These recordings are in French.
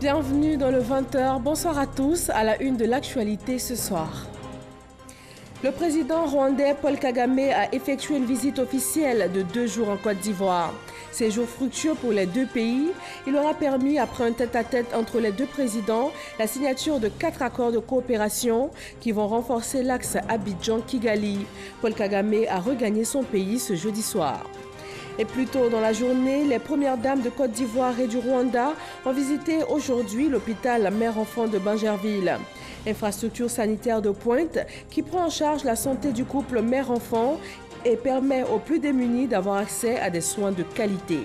Bienvenue dans le 20h. Bonsoir à tous. À la une de l'actualité ce soir. Le président rwandais Paul Kagame a effectué une visite officielle de 2 jours en Côte d'Ivoire. Séjour fructueux pour les deux pays, il aura permis, après un tête-à-tête entre les deux présidents, la signature de 4 accords de coopération qui vont renforcer l'axe Abidjan-Kigali. Paul Kagame a regagné son pays ce jeudi soir. Et plus tôt dans la journée, les premières dames de Côte d'Ivoire et du Rwanda ont visité aujourd'hui l'hôpital mère-enfant de Bingerville. Infrastructure sanitaire de pointe qui prend en charge la santé du couple mère-enfant et permet aux plus démunis d'avoir accès à des soins de qualité.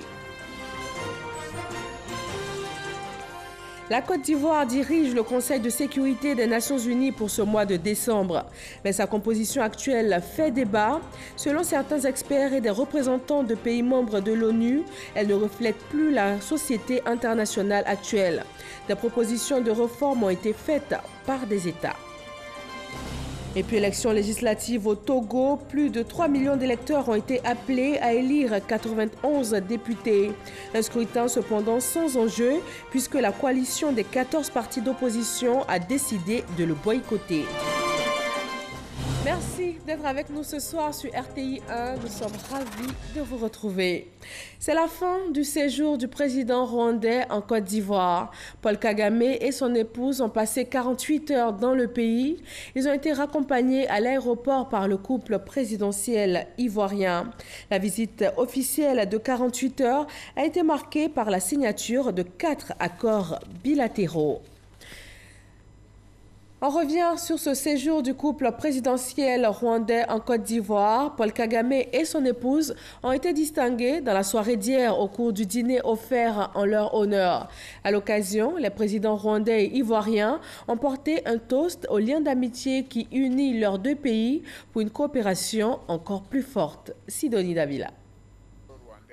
La Côte d'Ivoire dirige le Conseil de sécurité des Nations Unies pour ce mois de décembre. Mais sa composition actuelle fait débat. Selon certains experts et des représentants de pays membres de l'ONU, elle ne reflète plus la société internationale actuelle. Des propositions de réforme ont été faites par des États. Et puis élection législative au Togo, plus de 3 millions d'électeurs ont été appelés à élire 91 députés. Un scrutin cependant sans enjeu puisque la coalition des 14 partis d'opposition a décidé de le boycotter. Merci d'être avec nous ce soir sur RTI 1. Nous sommes ravis de vous retrouver. C'est la fin du séjour du président rwandais en Côte d'Ivoire. Paul Kagame et son épouse ont passé 48 heures dans le pays. Ils ont été raccompagnés à l'aéroport par le couple présidentiel ivoirien. La visite officielle de 48 heures a été marquée par la signature de 4 accords bilatéraux. On revient sur ce séjour du couple présidentiel rwandais en Côte d'Ivoire. Paul Kagame et son épouse ont été distingués dans la soirée d'hier au cours du dîner offert en leur honneur. À l'occasion, les présidents rwandais et ivoiriens ont porté un toast au lien d'amitié qui unit leurs deux pays pour une coopération encore plus forte. Sidonie Davila.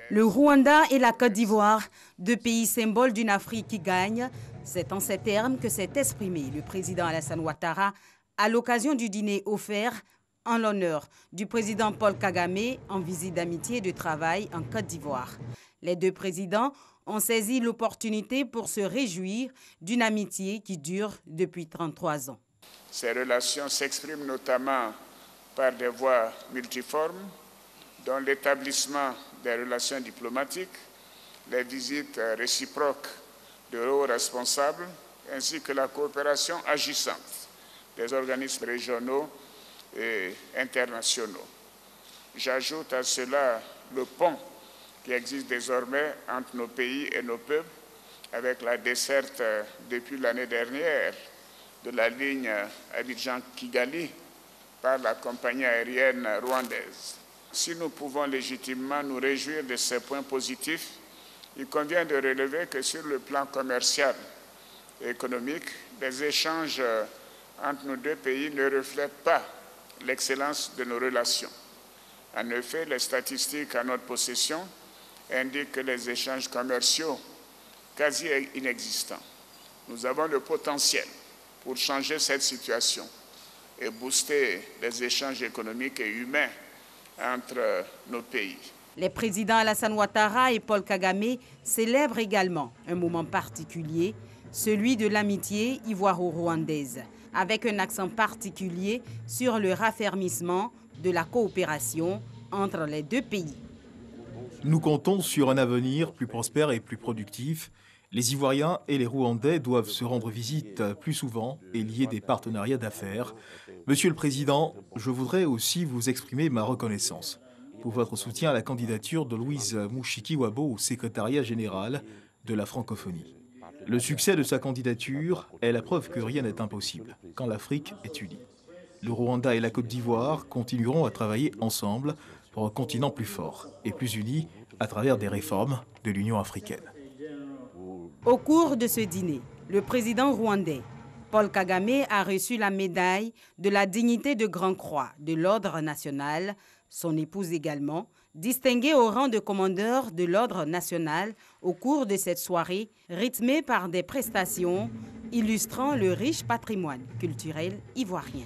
Le Rwanda et la Côte d'Ivoire, deux pays symboles d'une Afrique qui gagne. C'est en ces termes que s'est exprimé le président Alassane Ouattara à l'occasion du dîner offert en l'honneur du président Paul Kagame en visite d'amitié et de travail en Côte d'Ivoire. Les deux présidents ont saisi l'opportunité pour se réjouir d'une amitié qui dure depuis 33 ans. Ces relations s'expriment notamment par des voies multiformes, dont l'établissement des relations diplomatiques, les visites réciproques de hauts responsables, ainsi que la coopération agissante des organismes régionaux et internationaux. J'ajoute à cela le pont qui existe désormais entre nos pays et nos peuples, avec la desserte depuis l'année dernière de la ligne Abidjan-Kigali par la compagnie aérienne rwandaise. Si nous pouvons légitimement nous réjouir de ces points positifs, il convient de relever que sur le plan commercial et économique, les échanges entre nos deux pays ne reflètent pas l'excellence de nos relations. En effet, les statistiques à notre possession indiquent que les échanges commerciaux quasi inexistants. Nous avons le potentiel pour changer cette situation et booster les échanges économiques et humains entre nos pays. Les présidents Alassane Ouattara et Paul Kagame célèbrent également un moment particulier, celui de l'amitié ivoiro-rwandaise, avec un accent particulier sur le raffermissement de la coopération entre les deux pays. Nous comptons sur un avenir plus prospère et plus productif. Les Ivoiriens et les Rwandais doivent se rendre visite plus souvent et lier des partenariats d'affaires. Monsieur le Président, je voudrais aussi vous exprimer ma reconnaissance pour votre soutien à la candidature de Louise Mouchiki-Wabo au secrétariat général de la francophonie. Le succès de sa candidature est la preuve que rien n'est impossible quand l'Afrique est unie. Le Rwanda et la Côte d'Ivoire continueront à travailler ensemble pour un continent plus fort et plus uni à travers des réformes de l'Union africaine. Au cours de ce dîner, le président rwandais Paul Kagame a reçu la médaille de la dignité de Grand Croix de l'Ordre national, son épouse également, distinguée au rang de commandeur de l'Ordre national au cours de cette soirée rythmée par des prestations illustrant le riche patrimoine culturel ivoirien.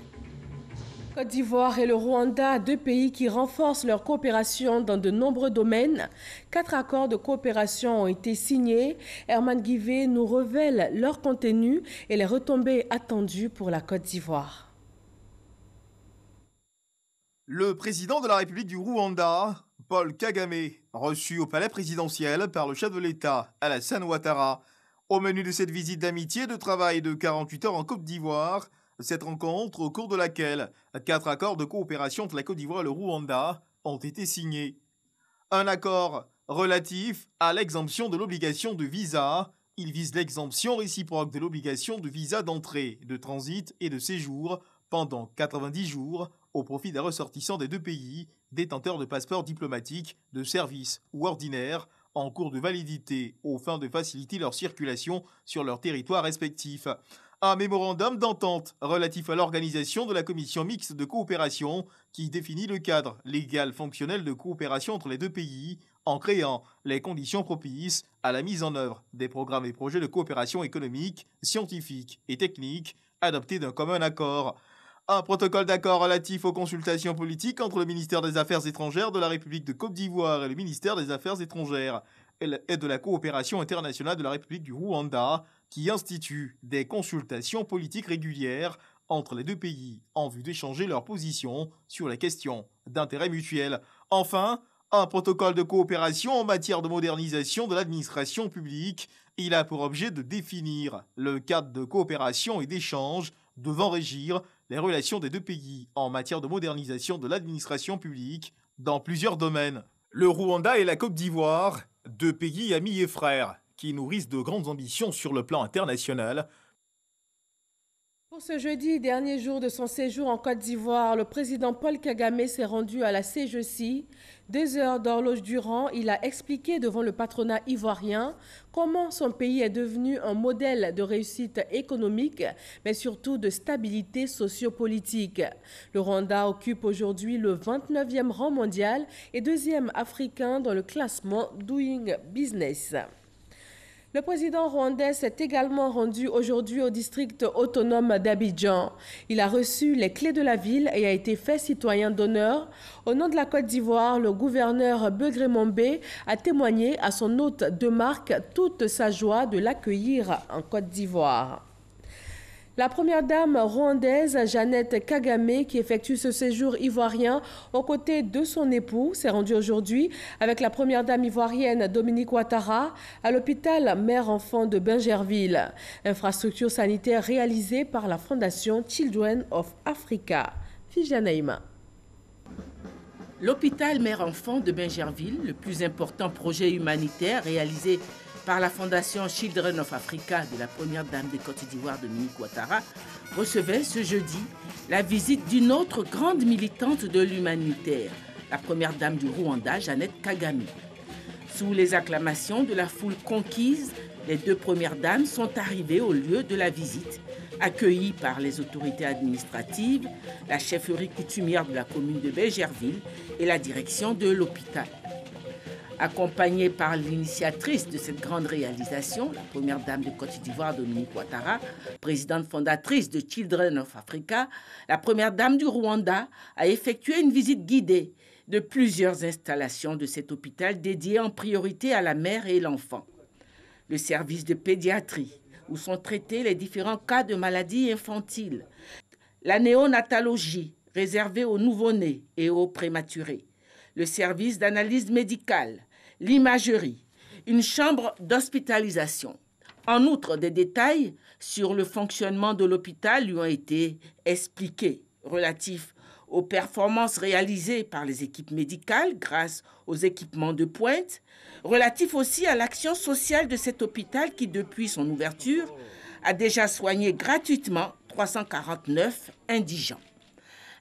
Côte d'Ivoire et le Rwanda, deux pays qui renforcent leur coopération dans de nombreux domaines. 4 accords de coopération ont été signés. Herman Guivet nous révèle leur contenu et les retombées attendues pour la Côte d'Ivoire. Le président de la République du Rwanda, Paul Kagame, reçu au palais présidentiel par le chef de l'État, Alassane Ouattara. Au menu de cette visite d'amitié et de travail de 48 heures en Côte d'Ivoire, cette rencontre au cours de laquelle 4 accords de coopération entre la Côte d'Ivoire et le Rwanda ont été signés. Un accord relatif à l'exemption de l'obligation de visa. Il vise l'exemption réciproque de l'obligation de visa d'entrée, de transit et de séjour pendant 90 jours au profit des ressortissants des deux pays, détenteurs de passeports diplomatiques, de service ou ordinaires, en cours de validité, aux fins de faciliter leur circulation sur leur territoire respectif. Un mémorandum d'entente relatif à l'organisation de la commission mixte de coopération qui définit le cadre légal fonctionnel de coopération entre les deux pays en créant les conditions propices à la mise en œuvre des programmes et projets de coopération économique, scientifique et technique adoptés d'un commun accord. Un protocole d'accord relatif aux consultations politiques entre le ministère des Affaires étrangères de la République de Côte d'Ivoire et le ministère des Affaires étrangères et de la coopération internationale de la République du Rwanda qui institue des consultations politiques régulières entre les deux pays en vue d'échanger leurs positions sur les questions d'intérêt mutuel. Enfin, un protocole de coopération en matière de modernisation de l'administration publique. Il a pour objet de définir le cadre de coopération et d'échange devant régir les relations des deux pays en matière de modernisation de l'administration publique dans plusieurs domaines. Le Rwanda et la Côte d'Ivoire, deux pays amis et frères qui nourrissent de grandes ambitions sur le plan international. Pour ce jeudi, dernier jour de son séjour en Côte d'Ivoire, le président Paul Kagame s'est rendu à la CGC. 2 heures d'horloge durant, il a expliqué devant le patronat ivoirien comment son pays est devenu un modèle de réussite économique, mais surtout de stabilité sociopolitique. Le Rwanda occupe aujourd'hui le 29e rang mondial et 2e africain dans le classement Doing Business. Le président rwandais s'est également rendu aujourd'hui au district autonome d'Abidjan. Il a reçu les clés de la ville et a été fait citoyen d'honneur. Au nom de la Côte d'Ivoire, le gouverneur Begré Mombe a témoigné à son hôte de marque toute sa joie de l'accueillir en Côte d'Ivoire. La première dame rwandaise, Jeannette Kagame, qui effectue ce séjour ivoirien aux côtés de son époux, s'est rendue aujourd'hui avec la première dame ivoirienne, Dominique Ouattara, à l'hôpital mère-enfant de Bingerville. Infrastructure sanitaire réalisée par la fondation Children of Africa. Fijanaïma. L'hôpital mère-enfant de Bingerville, le plus important projet humanitaire réalisé par la fondation Children of Africa de la première dame de Côte d'Ivoire, Dominique Ouattara, recevait ce jeudi la visite d'une autre grande militante de l'humanitaire, la première dame du Rwanda, Jeannette Kagame. Sous les acclamations de la foule conquise, les 2 premières dames sont arrivées au lieu de la visite, accueillies par les autorités administratives, la chefferie coutumière de la commune de Bingerville et la direction de l'hôpital. Accompagnée par l'initiatrice de cette grande réalisation, la première dame de Côte d'Ivoire, Dominique Ouattara, présidente fondatrice de Children of Africa, la première dame du Rwanda a effectué une visite guidée de plusieurs installations de cet hôpital dédié en priorité à la mère et l'enfant. Le service de pédiatrie, où sont traités les différents cas de maladies infantiles, la néonatologie, réservée aux nouveau-nés et aux prématurés, le service d'analyse médicale, l'imagerie, une chambre d'hospitalisation. En outre, des détails sur le fonctionnement de l'hôpital lui ont été expliqués, relatifs aux performances réalisées par les équipes médicales grâce aux équipements de pointe, relatifs aussi à l'action sociale de cet hôpital qui, depuis son ouverture, a déjà soigné gratuitement 349 indigents.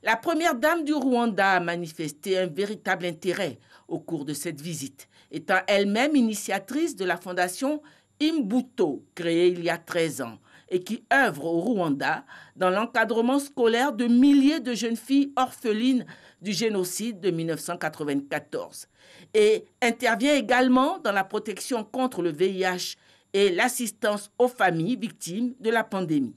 La première dame du Rwanda a manifesté un véritable intérêt au cours de cette visite, étant elle-même initiatrice de la fondation Imbuto, créée il y a 13 ans, et qui œuvre au Rwanda dans l'encadrement scolaire de milliers de jeunes filles orphelines du génocide de 1994, et intervient également dans la protection contre le VIH et l'assistance aux familles victimes de la pandémie.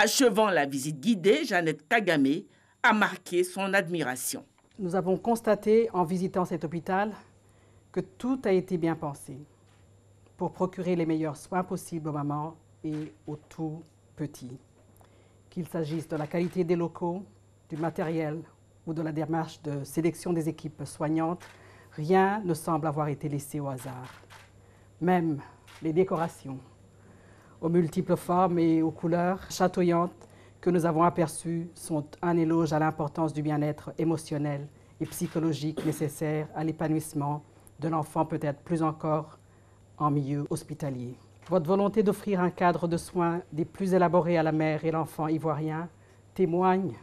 Achevant la visite guidée, Jeannette Kagame a marqué son admiration. Nous avons constaté en visitant cet hôpital que tout a été bien pensé pour procurer les meilleurs soins possibles aux mamans et aux tout petits. Qu'il s'agisse de la qualité des locaux, du matériel ou de la démarche de sélection des équipes soignantes, rien ne semble avoir été laissé au hasard. Même les décorations, aux multiples formes et aux couleurs chatoyantes que nous avons aperçues, sont un éloge à l'importance du bien-être émotionnel et psychologique nécessaire à l'épanouissement de l'enfant, peut-être plus encore en milieu hospitalier. Votre volonté d'offrir un cadre de soins des plus élaborés à la mère et l'enfant ivoirien témoigne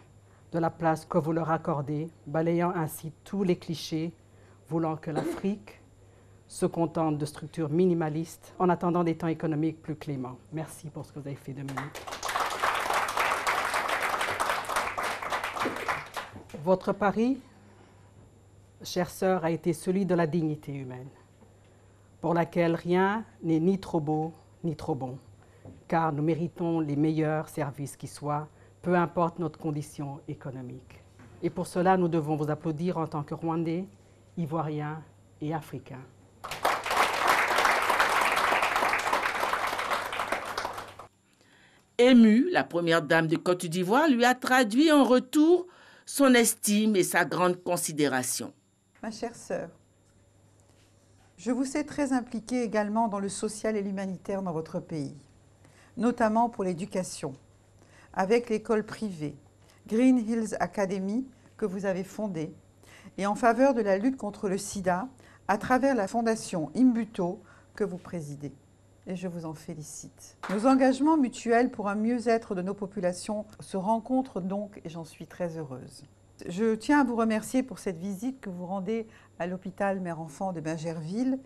de la place que vous leur accordez, balayant ainsi tous les clichés, voulant que l'Afrique se contente de structures minimalistes en attendant des temps économiques plus cléments. Merci pour ce que vous avez fait de mieux. Votre pari, chère sœur, a été celui de la dignité humaine, pour laquelle rien n'est ni trop beau ni trop bon, car nous méritons les meilleurs services qui soient, peu importe notre condition économique. Et pour cela, nous devons vous applaudir en tant que Rwandais, Ivoiriens et Africains. Émue, la première dame de Côte d'Ivoire lui a traduit en retour son estime et sa grande considération. Ma chère sœur, je vous sais très impliquée également dans le social et l'humanitaire dans votre pays, notamment pour l'éducation, avec l'école privée Green Hills Academy que vous avez fondée, et en faveur de la lutte contre le sida à travers la fondation Imbuto que vous présidez. Et je vous en félicite. Nos engagements mutuels pour un mieux-être de nos populations se rencontrent donc et j'en suis très heureuse. Je tiens à vous remercier pour cette visite que vous rendez à l'hôpital Mère-Enfant de Bingerville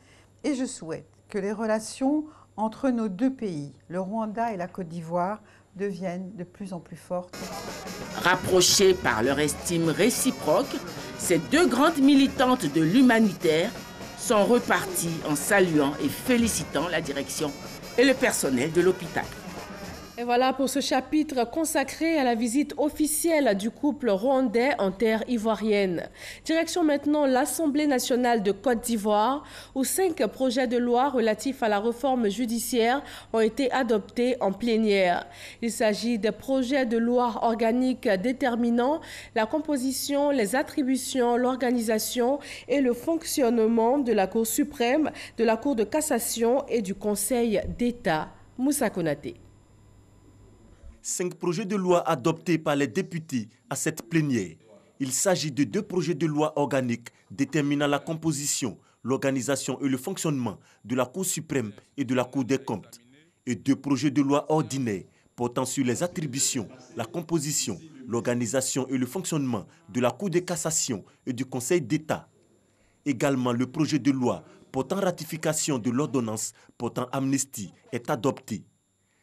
et je souhaite que les relations entre nos deux pays, le Rwanda et la Côte d'Ivoire, deviennent de plus en plus fortes. Rapprochées par leur estime réciproque, ces deux grandes militantes de l'humanitaire sont repartis en saluant et félicitant la direction et le personnel de l'hôpital. Et voilà pour ce chapitre consacré à la visite officielle du couple rwandais en terre ivoirienne. Direction maintenant l'Assemblée nationale de Côte d'Ivoire, où 5 projets de loi relatifs à la réforme judiciaire ont été adoptés en plénière. Il s'agit des projets de loi organiques déterminant la composition, les attributions, l'organisation et le fonctionnement de la Cour suprême, de la Cour de cassation et du Conseil d'État. Moussa Konaté. 5 projets de loi adoptés par les députés à cette plénière. Il s'agit de 2 projets de loi organiques déterminant la composition, l'organisation et le fonctionnement de la Cour suprême et de la Cour des comptes, et 2 projets de loi ordinaires portant sur les attributions, la composition, l'organisation et le fonctionnement de la Cour de cassation et du Conseil d'État. Également, le projet de loi portant ratification de l'ordonnance portant amnistie est adopté.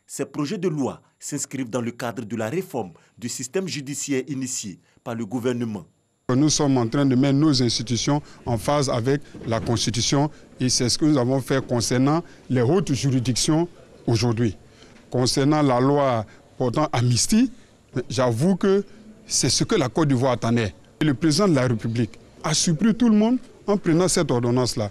Ces projets de loi s'inscrivent dans le cadre de la réforme du système judiciaire initiée par le gouvernement. Nous sommes en train de mettre nos institutions en phase avec la Constitution et c'est ce que nous avons fait concernant les hautes juridictions aujourd'hui. Concernant la loi portant amnistie, j'avoue que c'est ce que la Côte d'Ivoire attendait. Le président de la République a surpris tout le monde en prenant cette ordonnance-là.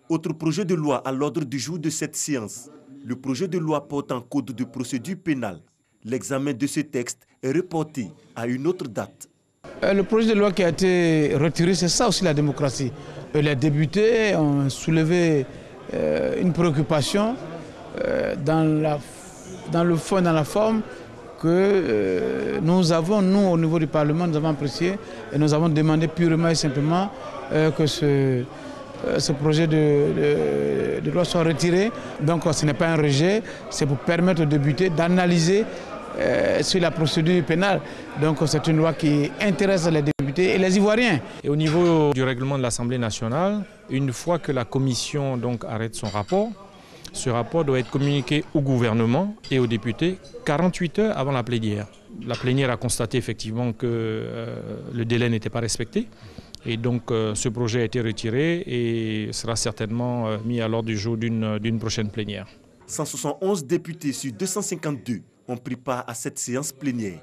Autre projet de loi à l'ordre du jour de cette séance. Le projet de loi portant code de procédure pénale. L'examen de ce texte est reporté à une autre date. Le projet de loi qui a été retiré, c'est ça aussi la démocratie. Les députés ont soulevé une préoccupation dans le fond, dans la forme que nous avons, nous au niveau du Parlement, nous avons apprécié et nous avons demandé purement et simplement que ce projet de loi soit retiré. Donc ce n'est pas un rejet, c'est pour permettre aux députés d'analyser sur la procédure pénale. Donc c'est une loi qui intéresse les députés et les Ivoiriens. Et au niveau du règlement de l'Assemblée nationale, une fois que la commission arrête son rapport, ce rapport doit être communiqué au gouvernement et aux députés 48 heures avant la plénière. La plénière a constaté effectivement que le délai n'était pas respecté. Et donc ce projet a été retiré et sera certainement mis à l'ordre du jour d'une prochaine plénière. 171 députés sur 252 ont pris part à cette séance plénière.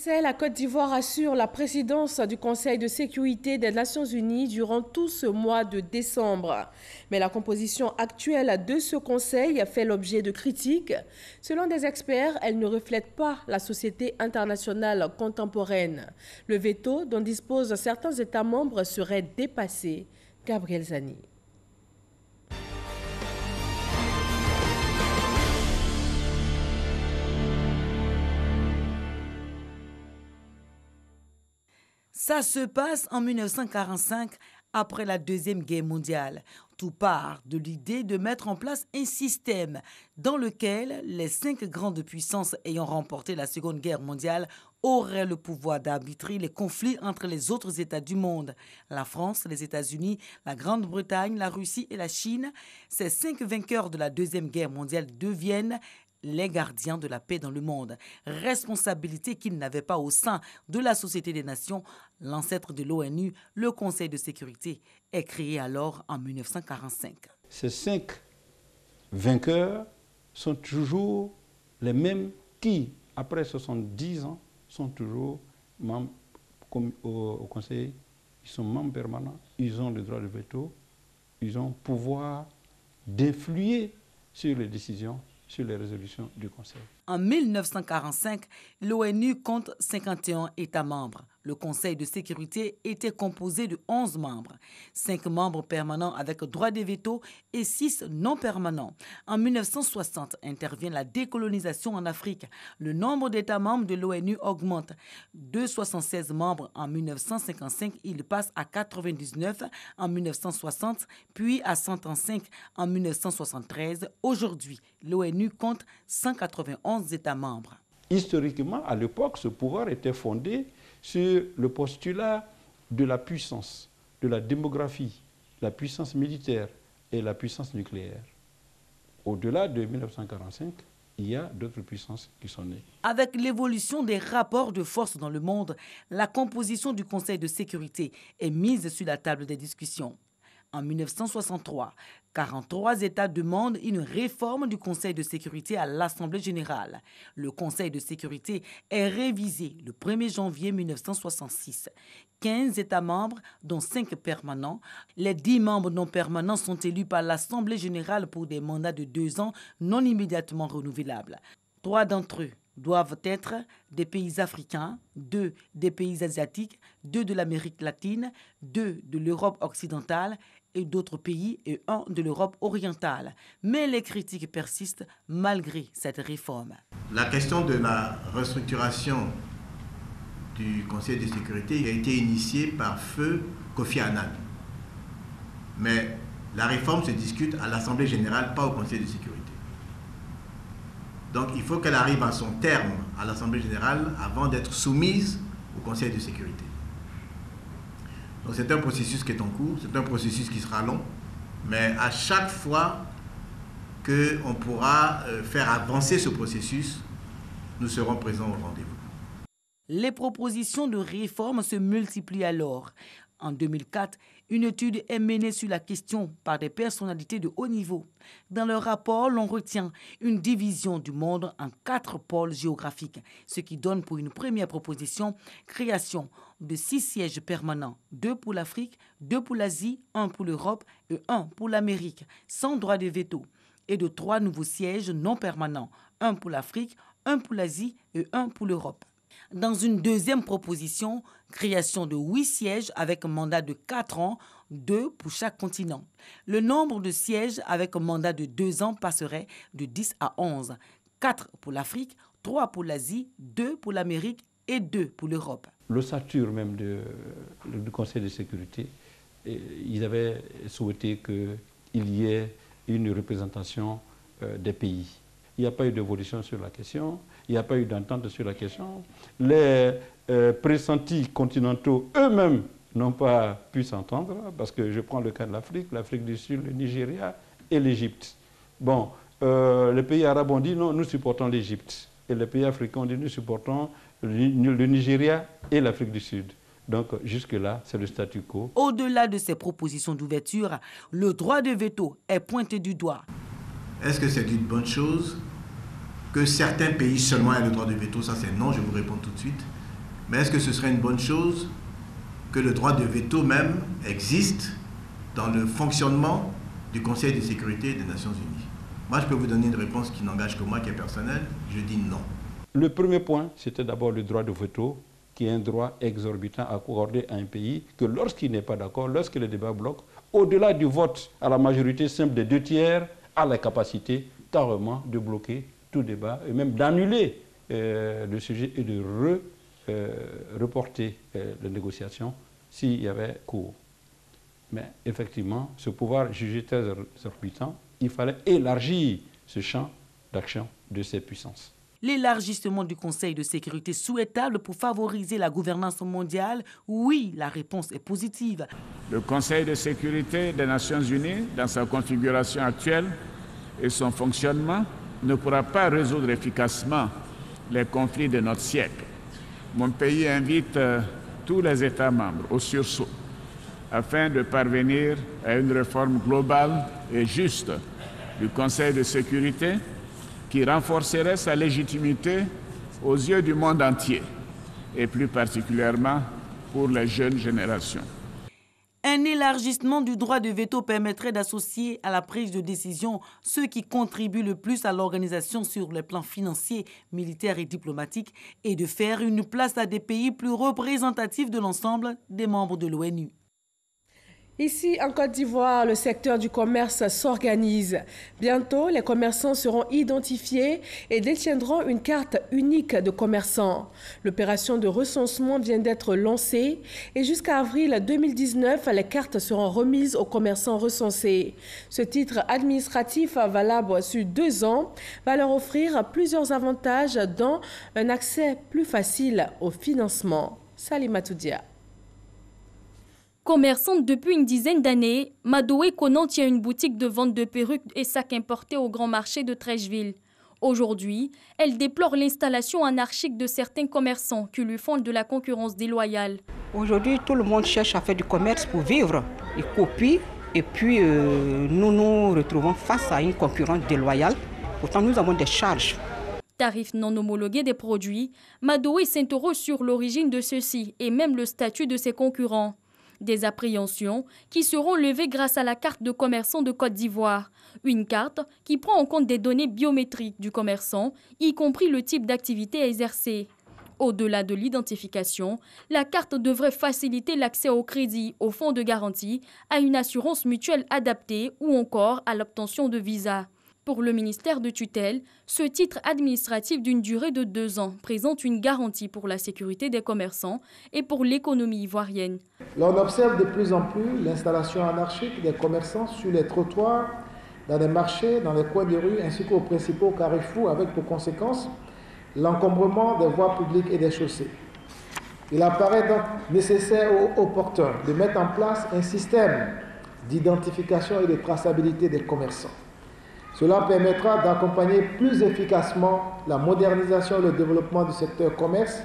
Sahel, la Côte d'Ivoire assure la présidence du Conseil de sécurité des Nations Unies durant tout ce mois de décembre. Mais la composition actuelle de ce conseil fait l'objet de critiques. Selon des experts, elle ne reflète pas la société internationale contemporaine. Le veto dont disposent certains États membres serait dépassé. Gabriel Zani. Ça se passe en 1945, après la Deuxième Guerre mondiale. Tout part de l'idée de mettre en place un système dans lequel les 5 grandes puissances ayant remporté la Seconde Guerre mondiale auraient le pouvoir d'arbitrer les conflits entre les autres États du monde. La France, les États-Unis, la Grande-Bretagne, la Russie et la Chine, ces 5 vainqueurs de la Deuxième Guerre mondiale deviennent les gardiens de la paix dans le monde. Responsabilité qu'ils n'avaient pas au sein de la Société des Nations. L'ancêtre de l'ONU, le Conseil de sécurité, est créé alors en 1945. Ces 5 vainqueurs sont toujours les mêmes qui, après 70 ans, sont toujours membres au Conseil. Ils sont membres permanents, ils ont le droit de veto, ils ont pouvoir d'influer sur les décisions, sur les résolutions du Conseil. En 1945, l'ONU compte 51 États membres. Le Conseil de sécurité était composé de 11 membres, 5 membres permanents avec droit de veto et 6 non permanents. En 1960, intervient la décolonisation en Afrique. Le nombre d'États membres de l'ONU augmente. De 76 membres en 1955, il passe à 99 en 1960, puis à 105 en 1973. Aujourd'hui, l'ONU compte 191 États membres. Historiquement, à l'époque, ce pouvoir était fondé sur le postulat de la puissance, de la démographie, la puissance militaire et la puissance nucléaire. Au-delà de 1945, il y a d'autres puissances qui sont nées. Avec l'évolution des rapports de force dans le monde, la composition du Conseil de sécurité est mise sur la table des discussions. En 1963, 43 États demandent une réforme du Conseil de sécurité à l'Assemblée générale. Le Conseil de sécurité est révisé le 1er janvier 1966. 15 États membres, dont 5 permanents. Les 10 membres non permanents sont élus par l'Assemblée générale pour des mandats de 2 ans non immédiatement renouvelables. 3 d'entre eux doivent être des pays africains, 2 des pays asiatiques, 2 de l'Amérique latine, 2 de l'Europe occidentale et d'autres pays et 1 de l'Europe orientale. Mais les critiques persistent malgré cette réforme. La question de la restructuration du Conseil de sécurité a été initiée par feu Kofi Annan. Mais la réforme se discute à l'Assemblée générale, pas au Conseil de sécurité. Donc il faut qu'elle arrive à son terme à l'Assemblée générale avant d'être soumise au Conseil de sécurité. Donc c'est un processus qui est en cours, c'est un processus qui sera long, mais à chaque fois qu'on pourra faire avancer ce processus, nous serons présents au rendez-vous. Les propositions de réforme se multiplient alors. En 2004, une étude est menée sur la question par des personnalités de haut niveau. Dans leur rapport, l'on retient une division du monde en 4 pôles géographiques, ce qui donne pour une première proposition création de 6 sièges permanents, 2 pour l'Afrique, 2 pour l'Asie, 1 pour l'Europe et 1 pour l'Amérique, sans droit de veto, et de 3 nouveaux sièges non permanents, 1 pour l'Afrique, 1 pour l'Asie et 1 pour l'Europe. Dans une deuxième proposition, création de 8 sièges avec un mandat de 4 ans, 2 pour chaque continent. Le nombre de sièges avec un mandat de 2 ans passerait de 10 à 11. 4 pour l'Afrique, 3 pour l'Asie, 2 pour l'Amérique et 2 pour l'Europe. L'ossature même du Conseil de sécurité, ils avaient souhaité qu'il y ait une représentation des pays. Il n'y a pas eu d'évolution sur la question, il n'y a pas eu d'entente sur la question. Les pressentis continentaux eux-mêmes n'ont pas pu s'entendre, parce que je prends le cas de l'Afrique du Sud, le Nigeria et l'Égypte. Bon, les pays arabes ont dit non, nous supportons l'Égypte. Et les pays africains ont dit nous supportons le Nigeria et l'Afrique du Sud. Donc jusque-là, c'est le statu quo. Au-delà de ces propositions d'ouverture, le droit de veto est pointé du doigt. Est-ce que c'est une bonne chose que certains pays seulement aient le droit de veto? Ça c'est non, je vous réponds tout de suite. Mais est-ce que ce serait une bonne chose que le droit de veto même existe dans le fonctionnement du Conseil de sécurité des Nations Unies? Moi, je peux vous donner une réponse qui n'engage que moi, qui est personnelle. Je dis non. Le premier point, c'était d'abord le droit de veto, qui est un droit exorbitant accordé à un pays que lorsqu'il n'est pas d'accord, lorsque le débat bloque, au-delà du vote à la majorité simple des 2/3, a la capacité carrément de bloquer tout débat et même d'annuler le sujet et de reporter les négociations s'il y avait cours. Mais effectivement, ce pouvoir jugé très exorbitant, il fallait élargir ce champ d'action de ces puissances. L'élargissement du Conseil de sécurité souhaitable pour favoriser la gouvernance mondiale? Oui, la réponse est positive. Le Conseil de sécurité des Nations Unies, dans sa configuration actuelle et son fonctionnement, ne pourra pas résoudre efficacement les conflits de notre siècle. Mon pays invite tous les États membres au sursaut afin de parvenir à une réforme globale et juste du Conseil de sécurité qui renforcerait sa légitimité aux yeux du monde entier et plus particulièrement pour les jeunes générations. Un élargissement du droit de veto permettrait d'associer à la prise de décision ceux qui contribuent le plus à l'organisation sur les plans financiers, militaires et diplomatiques et de faire une place à des pays plus représentatifs de l'ensemble des membres de l'ONU. Ici, en Côte d'Ivoire, le secteur du commerce s'organise. Bientôt, les commerçants seront identifiés et détiendront une carte unique de commerçants. L'opération de recensement vient d'être lancée et jusqu'à avril 2019, les cartes seront remises aux commerçants recensés. Ce titre administratif valable sur 2 ans va leur offrir plusieurs avantages, dont un accès plus facile au financement. Salimatou Dia. Commerçante depuis une dizaine d'années, Madoé Konan tient une boutique de vente de perruques et sacs importés au grand marché de Trècheville. Aujourd'hui, elle déplore l'installation anarchique de certains commerçants qui lui font de la concurrence déloyale. Aujourd'hui, tout le monde cherche à faire du commerce pour vivre. Ils copient et puis nous nous retrouvons face à une concurrence déloyale. Pourtant, nous avons des charges. Tarifs non homologués des produits, Madoé s'interroge sur l'origine de ceux-ci et même le statut de ses concurrents. Des appréhensions qui seront levées grâce à la carte de commerçant de Côte d'Ivoire. Une carte qui prend en compte des données biométriques du commerçant, y compris le type d'activité exercée. Au-delà de l'identification, la carte devrait faciliter l'accès au crédit, au fonds de garantie, à une assurance mutuelle adaptée ou encore à l'obtention de visa. Pour le ministère de tutelle, ce titre administratif d'une durée de 2 ans présente une garantie pour la sécurité des commerçants et pour l'économie ivoirienne. Là, on observe de plus en plus l'installation anarchique des commerçants sur les trottoirs, dans les marchés, dans les coins de rue, ainsi qu'aux principaux carrefours, avec pour conséquence l'encombrement des voies publiques et des chaussées. Il apparaît donc nécessaire ou opportun de mettre en place un système d'identification et de traçabilité des commerçants. Cela permettra d'accompagner plus efficacement la modernisation et le développement du secteur commerce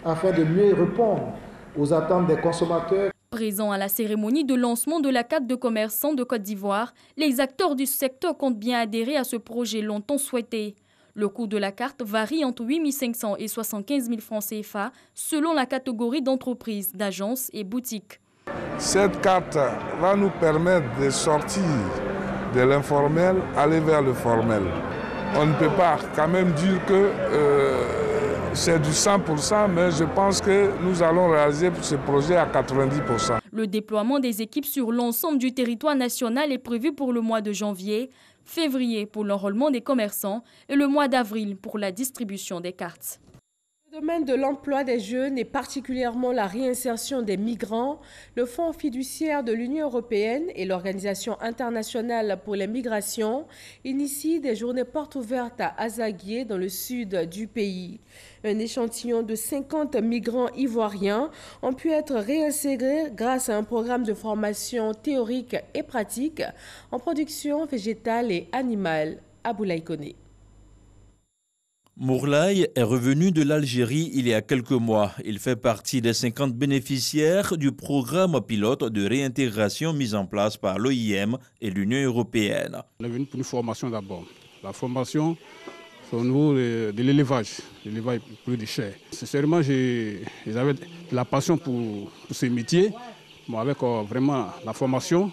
afin de mieux répondre aux attentes des consommateurs. Présents à la cérémonie de lancement de la carte de commerçant de Côte d'Ivoire, les acteurs du secteur comptent bien adhérer à ce projet longtemps souhaité. Le coût de la carte varie entre 8 500 et 75 000 francs CFA selon la catégorie d'entreprise, d'agence et boutique. Cette carte va nous permettre de sortir de l'informel, aller vers le formel. On ne peut pas quand même dire que c'est du 100%, mais je pense que nous allons réaliser ce projet à 90%. Le déploiement des équipes sur l'ensemble du territoire national est prévu pour le mois de janvier, février pour l'enrôlement des commerçants et le mois d'avril pour la distribution des cartes. Dans le domaine de l'emploi des jeunes et particulièrement la réinsertion des migrants, le Fonds fiduciaire de l'Union européenne et l'Organisation internationale pour les migrations initient des journées portes ouvertes à Azaguié dans le sud du pays. Un échantillon de 50 migrants ivoiriens ont pu être réinségrés grâce à un programme de formation théorique et pratique en production végétale et animale. Aboulaye Koné. Mourlaï est revenu de l'Algérie il y a quelques mois. Il fait partie des 50 bénéficiaires du programme pilote de réintégration mis en place par l'OIM et l'Union européenne. On est venu pour une formation d'abord. La formation, au niveau de l'élevage plus de chair. Sincèrement, ils avaient de la passion pour ce métier. Bon, avec vraiment la formation,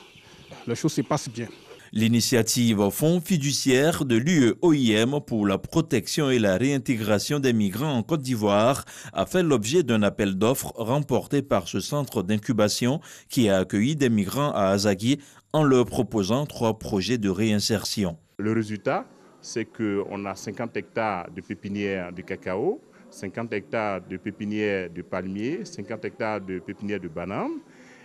les choses se passent bien. L'initiative Fonds fiduciaire de l'UE-OIM pour la protection et la réintégration des migrants en Côte d'Ivoire a fait l'objet d'un appel d'offres remporté par ce centre d'incubation qui a accueilli des migrants à Azagui en leur proposant 3 projets de réinsertion. Le résultat, c'est qu'on a 50 hectares de pépinières de cacao, 50 hectares de pépinières de palmiers, 50 hectares de pépinières de bananes.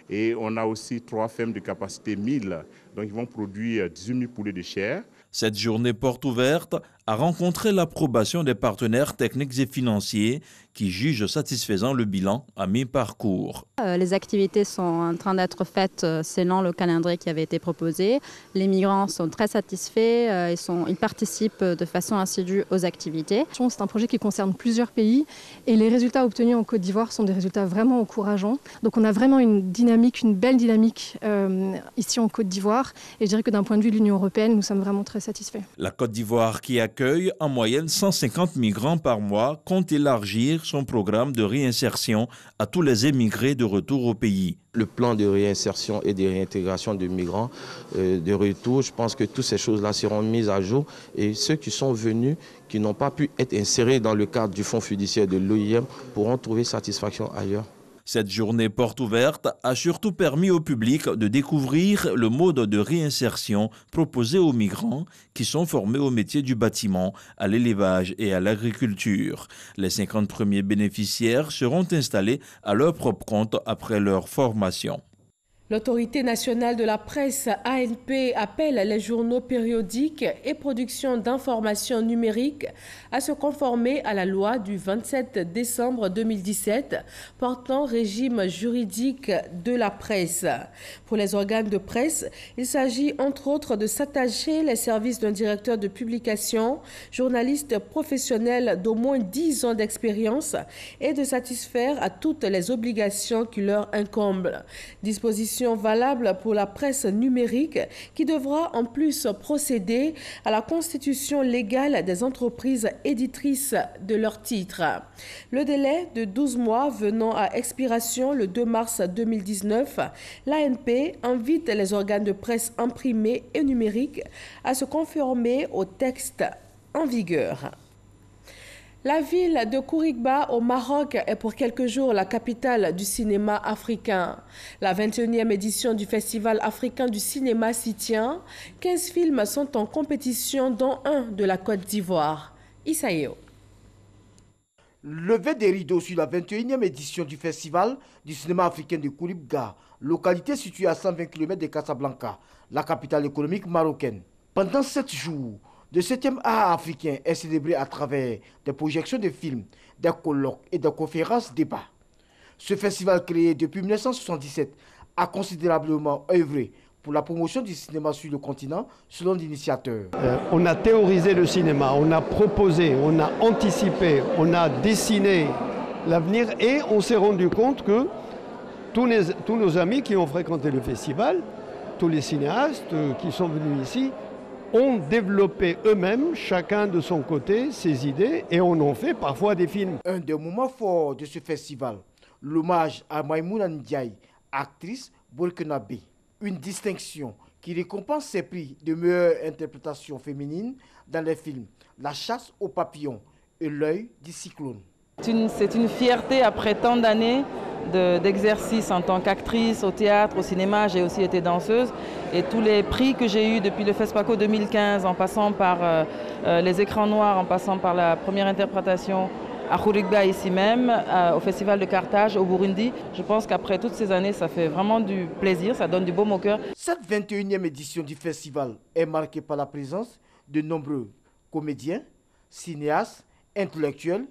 Et on a aussi 3 fermes de capacité 1000, donc ils vont produire 18 000 poulets de chair. Cette journée porte ouverte a rencontré l'approbation des partenaires techniques et financiers qui jugent satisfaisant le bilan à mi-parcours. Les activités sont en train d'être faites selon le calendrier qui avait été proposé. Les migrants sont très satisfaits, ils participent de façon assidue aux activités. C'est un projet qui concerne plusieurs pays et les résultats obtenus en Côte d'Ivoire sont des résultats vraiment encourageants. Donc on a vraiment une belle dynamique ici en Côte d'Ivoire et je dirais que d'un point de vue de l'Union européenne, nous sommes vraiment très satisfaits. La Côte d'Ivoire, qui accueille en moyenne 150 migrants par mois, compte élargir son programme de réinsertion à tous les émigrés de retour au pays. Le plan de réinsertion et de réintégration de migrants de retour, je pense que toutes ces choses-là seront mises à jour et ceux qui sont venus, qui n'ont pas pu être insérés dans le cadre du fonds fiduciaire de l'OIM pourront trouver satisfaction ailleurs. Cette journée porte ouverte a surtout permis au public de découvrir le mode de réinsertion proposé aux migrants qui sont formés au métier du bâtiment, à l'élevage et à l'agriculture. Les 50 premiers bénéficiaires seront installés à leur propre compte après leur formation. L'Autorité nationale de la presse, ANP, appelle les journaux périodiques et productions d'informations numériques à se conformer à la loi du 27 décembre 2017 portant régime juridique de la presse. Pour les organes de presse, il s'agit entre autres de s'attacher les services d'un directeur de publication, journaliste professionnel d'au moins 10 ans d'expérience et de satisfaire à toutes les obligations qui leur incombent. Disposition valable pour la presse numérique qui devra en plus procéder à la constitution légale des entreprises éditrices de leurs titres. Le délai de 12 mois venant à expiration le 2 mars 2019, l'ANP invite les organes de presse imprimés et numériques à se conformer au texte en vigueur. La ville de Kourigba au Maroc est pour quelques jours la capitale du cinéma africain. La 21e édition du Festival africain du cinéma s'y tient. 15 films sont en compétition, dont un de la Côte d'Ivoire. Isaïo. Levé des rideaux sur la 21e édition du Festival du cinéma africain de Kourigba, localité située à 120 km de Casablanca, la capitale économique marocaine. Pendant 7 jours, le 7e art africain est célébré à travers des projections de films, des colloques et des conférences débats. Ce festival créé depuis 1977 a considérablement œuvré pour la promotion du cinéma sur le continent selon l'initiateur. On a théorisé le cinéma, on a proposé, on a anticipé, on a dessiné l'avenir et on s'est rendu compte que tous nos amis qui ont fréquenté le festival, tous les cinéastes qui sont venus ici, ont développé eux-mêmes, chacun de son côté, ses idées et on en fait parfois des films. Un des moments forts de ce festival, l'hommage à Maïmouna Ndiaye, actrice burkinabé. Une distinction qui récompense ses prix de meilleure interprétation féminine dans les films La chasse aux papillons et L'œil du cyclone. C'est une fierté après tant d'années d'exercice en tant qu'actrice au théâtre, au cinéma. J'ai aussi été danseuse et tous les prix que j'ai eus depuis le FESPACO 2015, en passant par les écrans noirs, en passant par la première interprétation à Kourigba ici même, au Festival de Carthage au Burundi. Je pense qu'après toutes ces années, ça fait vraiment du plaisir, ça donne du baume au cœur. Cette 21e édition du festival est marquée par la présence de nombreux comédiens, cinéastes, intellectuels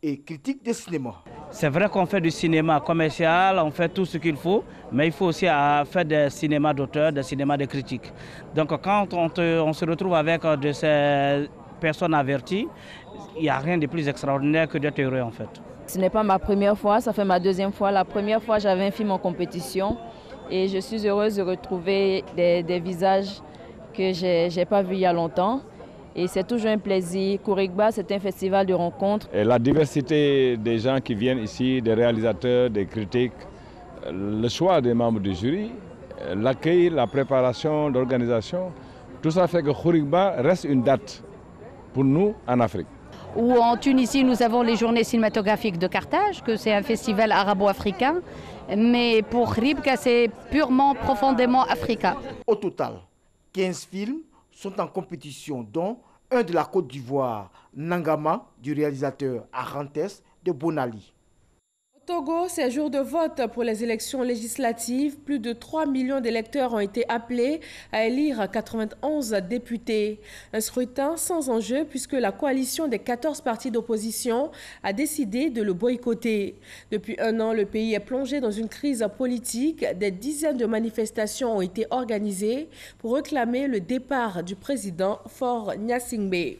et critiques de cinéma. C'est vrai qu'on fait du cinéma commercial, on fait tout ce qu'il faut, mais il faut aussi faire des cinémas d'auteur, des cinémas de critique. Donc quand on se retrouve avec de ces personnes averties, il n'y a rien de plus extraordinaire que d'être heureux en fait. Ce n'est pas ma première fois, ça fait ma deuxième fois. La première fois, j'avais un film en compétition et je suis heureuse de retrouver des visages que je n'ai pas vus il y a longtemps. Et c'est toujours un plaisir. Kourigba, c'est un festival de rencontres. Et la diversité des gens qui viennent ici, des réalisateurs, des critiques, le choix des membres du jury, l'accueil, la préparation, l'organisation, tout ça fait que Kourigba reste une date pour nous en Afrique. Ou en Tunisie, nous avons les Journées cinématographiques de Carthage, que c'est un festival arabo-africain. Mais pour Kourigba, c'est purement, profondément africain. Au total, 15 films sont en compétition, dont un de la Côte d'Ivoire, Nangama, du réalisateur Arantes de Bonali. Au Togo, c'est jour de vote pour les élections législatives. Plus de 3 millions d'électeurs ont été appelés à élire 91 députés. Un scrutin sans enjeu puisque la coalition des 14 partis d'opposition a décidé de le boycotter. Depuis un an, le pays est plongé dans une crise politique. Des dizaines de manifestations ont été organisées pour réclamer le départ du président Faure Gnassingbé.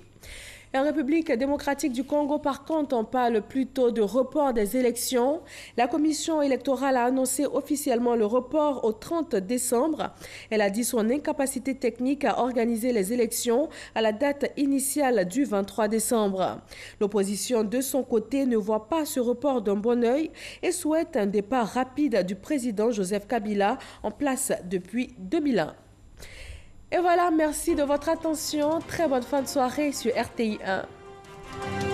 En République démocratique du Congo, par contre, on parle plutôt de report des élections. La commission électorale a annoncé officiellement le report au 30 décembre. Elle a dit son incapacité technique à organiser les élections à la date initiale du 23 décembre. L'opposition, de son côté, ne voit pas ce report d'un bon œil et souhaite un départ rapide du président Joseph Kabila en place depuis 2001. Et voilà, merci de votre attention. Très bonne fin de soirée sur RTI 1.